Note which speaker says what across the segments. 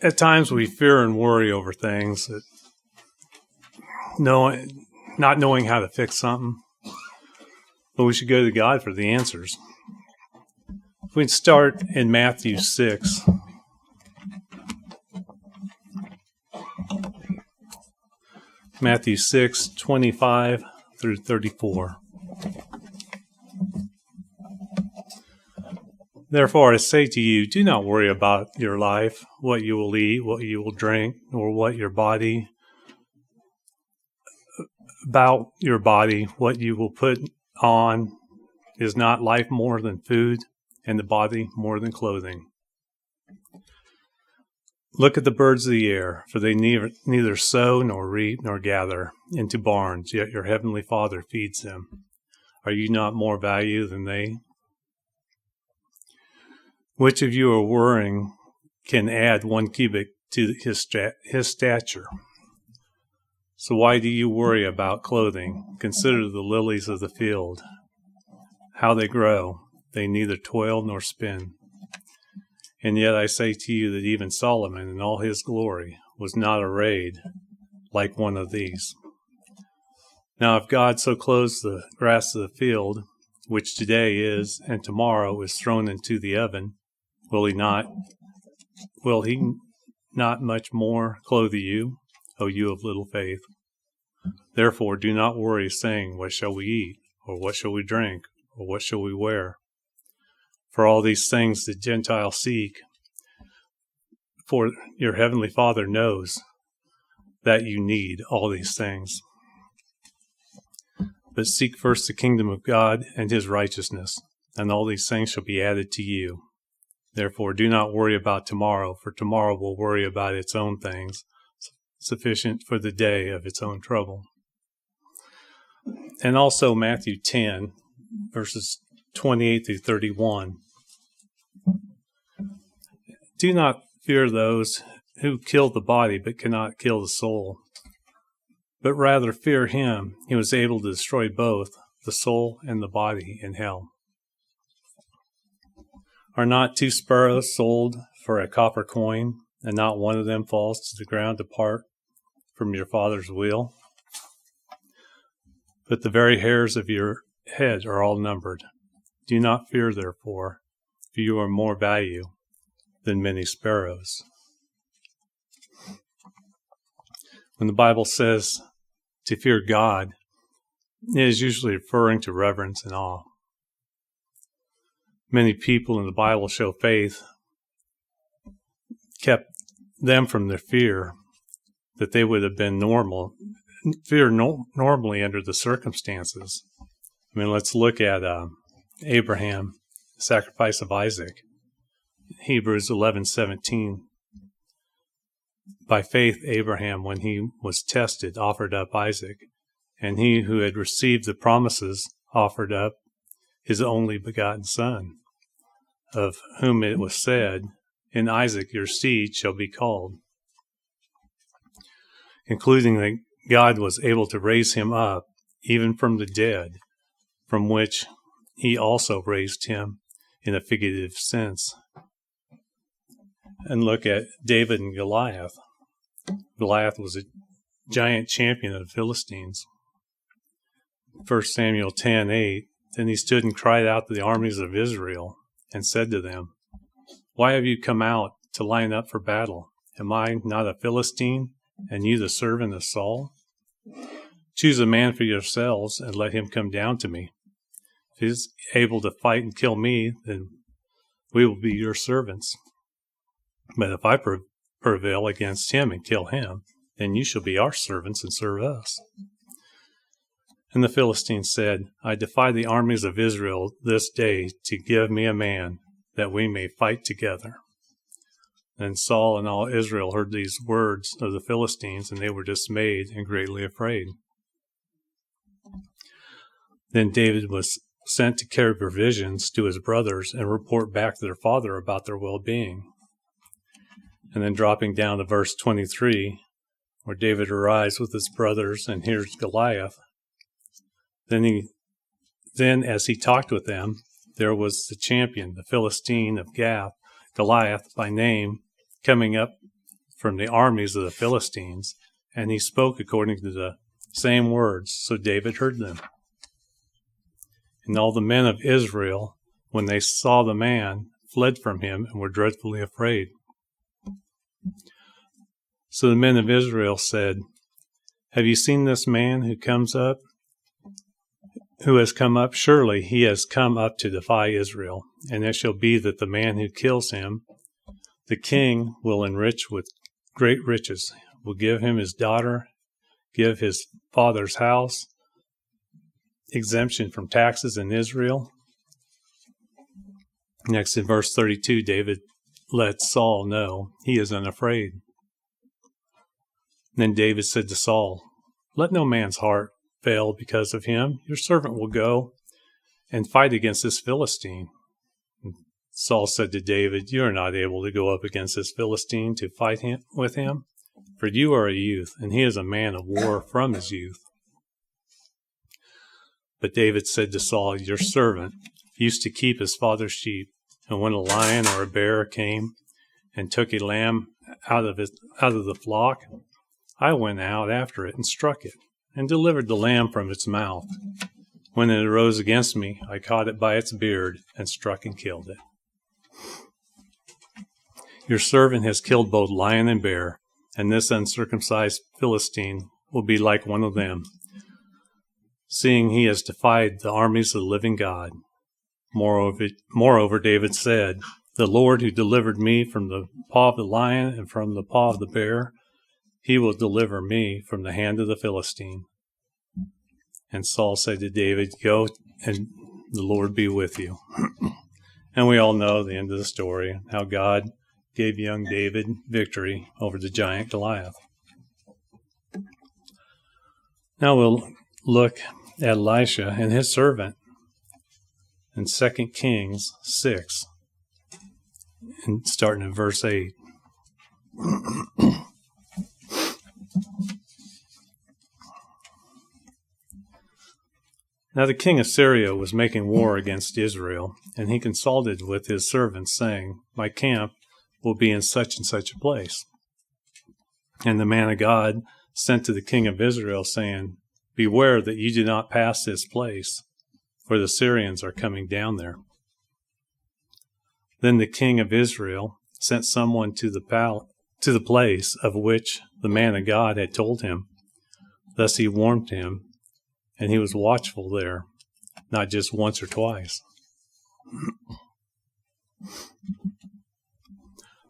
Speaker 1: At times we fear and worry over things, that not knowing how to fix something, but we should go to God for the answers. If we start in Matthew 6, Matthew 6, 25 through 34. Therefore, I say to you, do not worry about your life, what you will eat, what you will drink, or what your body, what you will put on. Is not life more than food, and the body more than clothing? Look at the birds of the air, for they neither sow nor reap nor gather into barns, yet your heavenly Father feeds them. Are you not more value than they? Which of you are worrying can add 1 cubit to his stature? So why do you worry about clothing? Consider the lilies of the field, how they grow. They neither toil nor spin. And yet I say to you that even Solomon in all his glory was not arrayed like one of these. Now if God so clothes the grass of the field, which today is and tomorrow is thrown into the oven, will he not much more clothe you, O you of little faith? Therefore do not worry, saying, what shall we eat, or what shall we drink, or what shall we wear? For all these things the Gentiles seek, for your heavenly Father knows that you need all these things. But seek first the kingdom of God and his righteousness, and all these things shall be added to you. Therefore do not worry about tomorrow, for tomorrow will worry about its own things. Sufficient for the day of its own trouble. And also Matthew 10, verses 28 through 31. Do not fear those who kill the body but cannot kill the soul, but rather fear him who is able to destroy both the soul and the body in hell. Are not 2 sparrows sold for a copper coin, and not one of them falls to the ground apart from your Father's will? But the very hairs of your head are all numbered. Do not fear, therefore, for you are more value than many sparrows. When the Bible says to fear God, it is usually referring to reverence and awe. Many people in the Bible show faith kept them from their fear that they would have been normally under the circumstances. I mean, let's look at Abraham, the sacrifice of Isaac. Hebrews 11:17. By faith, Abraham, when he was tested, offered up Isaac, and he who had received the promises offered up his only begotten son, of whom it was said, in Isaac your seed shall be called, concluding that God was able to raise him up even from the dead, from which he also raised him in a figurative sense. And look at David and Goliath. Goliath was a giant champion of the Philistines. 1 Samuel 10:8. Then he stood and cried out to the armies of Israel and said to them, why have you come out to line up for battle? Am I not a Philistine, and you the servant of Saul? Choose a man for yourselves and let him come down to me. If he is able to fight and kill me, then we will be your servants. But if I prevail against him and kill him, then you shall be our servants and serve us. And the Philistines said, I defy the armies of Israel this day to give me a man, that we may fight together. Then Saul and all Israel heard these words of the Philistines, and they were dismayed and greatly afraid. Then David was sent to carry provisions to his brothers and report back to their father about their well-being. And then dropping down to verse 23, where David arrives with his brothers and hears Goliath. Then as he talked with them, there was the champion, the Philistine of Gath, Goliath by name, coming up from the armies of the Philistines, and he spoke according to the same words, so David heard them. And all the men of Israel, when they saw the man, fled from him and were dreadfully afraid. So the men of Israel said, "Have you seen this man who has come up? Surely he has come up to defy Israel. And it shall be that the man who kills him, the king will enrich with great riches, will give him his daughter, give his father's house, exemption from taxes in Israel." Next, in verse 32, David lets Saul know he is unafraid. Then David said to Saul, "Let no man's heart fail because of him. Your servant will go and fight against this Philistine." And Saul said to David, "You are not able to go up against this Philistine to fight with him, for you are a youth, and he is a man of war from his youth." But David said to Saul, "Your servant used to keep his father's sheep, and when a lion or a bear came and took a lamb out of the flock, I went out after it and struck it, and delivered the lamb from its mouth. When it arose against me, I caught it by its beard and struck and killed it. Your servant has killed both lion and bear, and this uncircumcised Philistine will be like one of them, seeing he has defied the armies of the living God." Moreover, David said, "The Lord who delivered me from the paw of the lion and from the paw of the bear, he will deliver me from the hand of the Philistine." And Saul said to David, "Go, and the Lord be with you." And we all know the end of the story, how God gave young David victory over the giant Goliath. Now we'll look at Elisha and his servant in 2 Kings 6, and starting in verse 8. Now the king of Syria was making war against Israel, and he consulted with his servants, saying, "My camp will be in such and such a place." And the man of God sent to the king of Israel, saying, "Beware that you do not pass this place, for the Syrians are coming down there." Then the king of Israel sent someone to the place of which the man of God had told him. Thus he warned him, and he was watchful there, not just once or twice.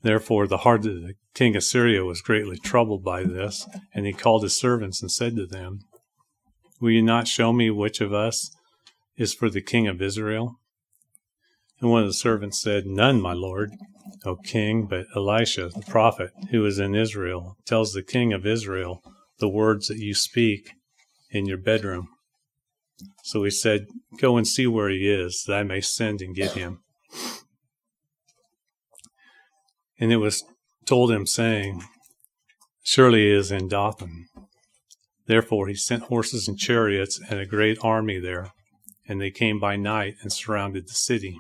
Speaker 1: Therefore the heart of the king of Syria was greatly troubled by this, and he called his servants and said to them, "Will you not show me which of us is for the king of Israel?" And one of the servants said, "None, my lord, O king, but Elisha, the prophet, who is in Israel, tells the king of Israel the words that you speak in your bedroom." So he said, "Go and see where he is, that I may send and get him." And it was told him, saying, "Surely he is in Dothan." Therefore he sent horses and chariots and a great army there, and they came by night and surrounded the city.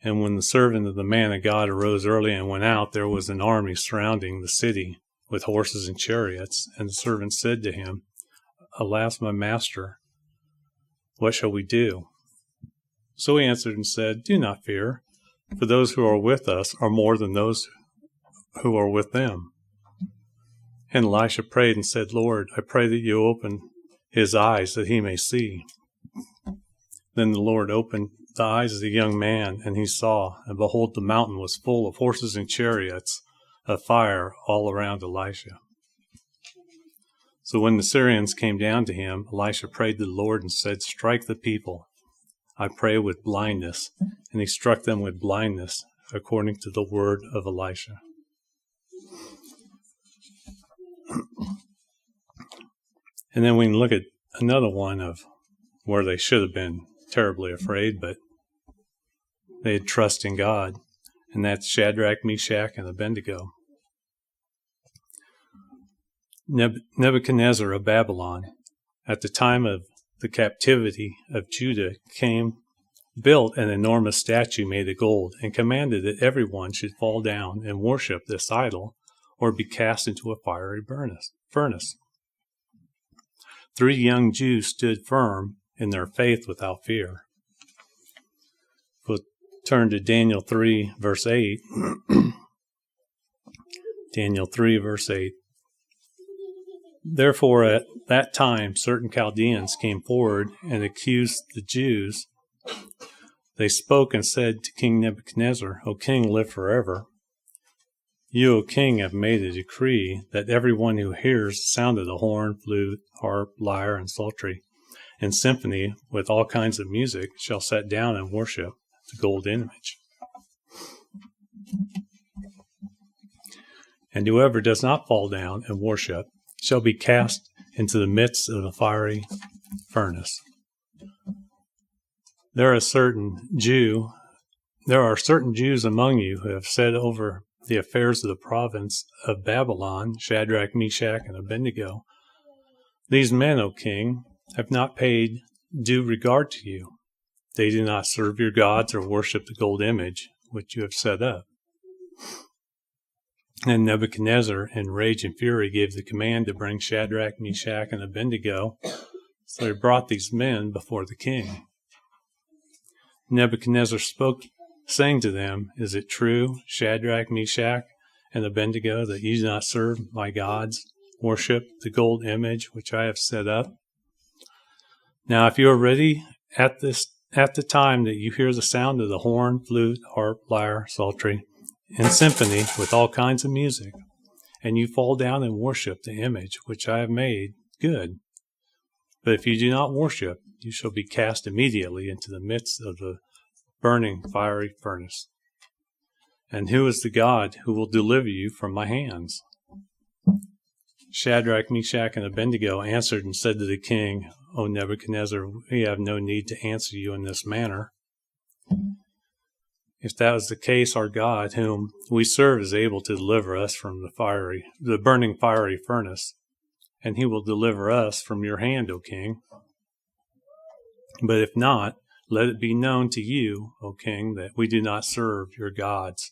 Speaker 1: And when the servant of the man of God arose early and went out, there was an army surrounding the city with horses and chariots. And the servant said to him, "Alas, my master, what shall we do?" So he answered and said, "Do not fear, for those who are with us are more than those who are with them." And Elisha prayed and said, "Lord, I pray that you open his eyes that he may see." Then the Lord opened the eyes of the young man, and he saw, and behold, the mountain was full of horses and chariots of fire all around Elisha. So when the Syrians came down to him, Elisha prayed to the Lord and said, "Strike the people, I pray, with blindness." And he struck them with blindness, according to the word of Elisha. And then we can look at another one of where they should have been terribly afraid, but they had trust in God, and that's Shadrach, Meshach, and Abednego. Nebuchadnezzar of Babylon, at the time of the captivity of Judah, built an enormous statue made of gold, and commanded that everyone should fall down and worship this idol or be cast into a fiery furnace. 3 young Jews stood firm in their faith without fear. We'll turn to Daniel 3, verse 8. Daniel 3, verse 8. Therefore, at that time, certain Chaldeans came forward and accused the Jews. They spoke and said to King Nebuchadnezzar, O king, live forever. You, O king, have made a decree that everyone who hears the sound of the horn, flute, harp, lyre, and psaltery, and symphony with all kinds of music shall sit down and worship the golden image. And whoever does not fall down and worship shall be cast into the midst of a fiery furnace. There are certain Jews among you who have set over the affairs of the province of Babylon, Shadrach, Meshach, and Abednego. These men, O king, have not paid due regard to you. They do not serve your gods or worship the gold image which you have set up. And Nebuchadnezzar, in rage and fury, gave the command to bring Shadrach, Meshach, and Abednego. So they brought these men before the king. Nebuchadnezzar spoke, saying to them, Is it true, Shadrach, Meshach, and Abednego, that you do not serve my gods, worship the gold image which I have set up? Now, if you are ready at the time that you hear the sound of the horn, flute, harp, lyre, psaltery, and symphony with all kinds of music, and you fall down and worship the image which I have made, good. But if you do not worship, you shall be cast immediately into the midst of the burning fiery furnace. And who is the God who will deliver you from my hands? Shadrach, Meshach, and Abednego answered and said to the king, O Nebuchadnezzar, we have no need to answer you in this manner. If that was the case, our God, whom we serve, is able to deliver us from the burning fiery furnace, and he will deliver us from your hand, O king. But if not, let it be known to you, O king, that we do not serve your gods,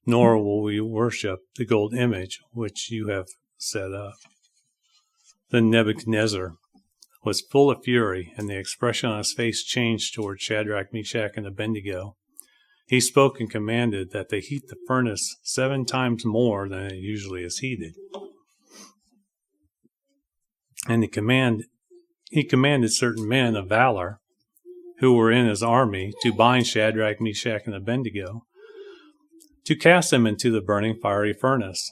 Speaker 1: nor will we worship the gold image which you have set up. Then Nebuchadnezzar was full of fury, and the expression on his face changed toward Shadrach, Meshach, and Abednego. He spoke and commanded that they heat the furnace 7 times more than it usually is heated. And he commanded certain men of valor who were in his army to bind Shadrach, Meshach, and Abednego, to cast them into the burning fiery furnace.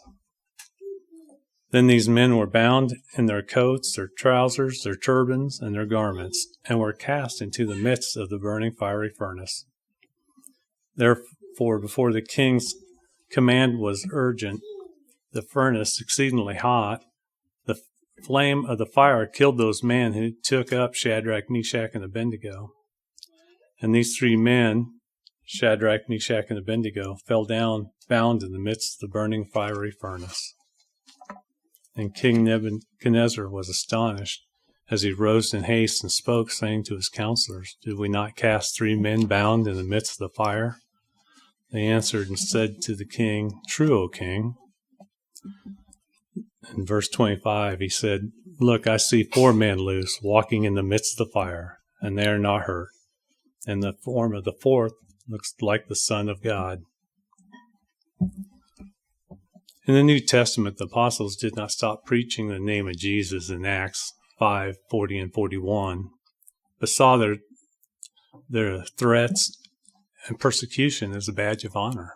Speaker 1: Then these men were bound in their coats, their trousers, their turbans, and their garments, and were cast into the midst of the burning fiery furnace. Therefore, before the king's command was urgent, the furnace exceedingly hot, the flame of the fire killed those men who took up Shadrach, Meshach, and Abednego. And these 3 men, Shadrach, Meshach, and Abednego, fell down bound in the midst of the burning fiery furnace. And King Nebuchadnezzar was astonished as he rose in haste and spoke, saying to his counselors, Did we not cast 3 men bound in the midst of the fire? They answered and said to the king, True, O king. In verse 25, he said, Look, I see 4 men loose, walking in the midst of the fire, and they are not hurt. And the form of the 4th looks like the Son of God. In the New Testament, the apostles did not stop preaching the name of Jesus in Acts 5, 40 and 41, but saw their threats and persecution as a badge of honor.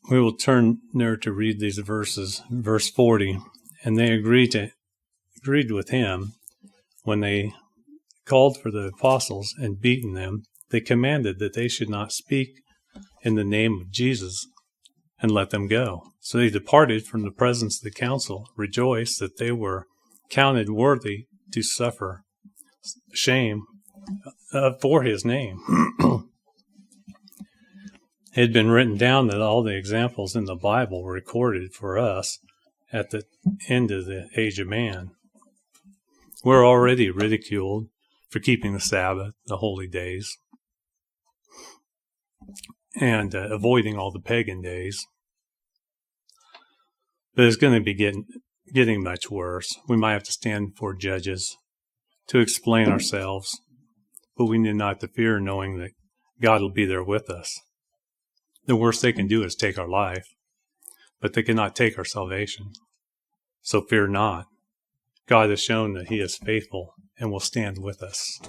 Speaker 1: We will turn there to read these verses. Verse 40, and they agreed with him when they called for the apostles and beaten them. They commanded that they should not speak in the name of Jesus and let them go. So they departed from the presence of the council, rejoiced that they were counted worthy to suffer shame for his name. It had been written down that all the examples in the Bible were recorded for us at the end of the age of man. We're already ridiculed for keeping the Sabbath, the holy days. and avoiding all the pagan days. But it's going to be getting much worse. We might have to stand before judges to explain ourselves, but we need not to fear knowing that God will be there with us. The worst they can do is take our life, but they cannot take our salvation. So fear not. God has shown that He is faithful and will stand with us.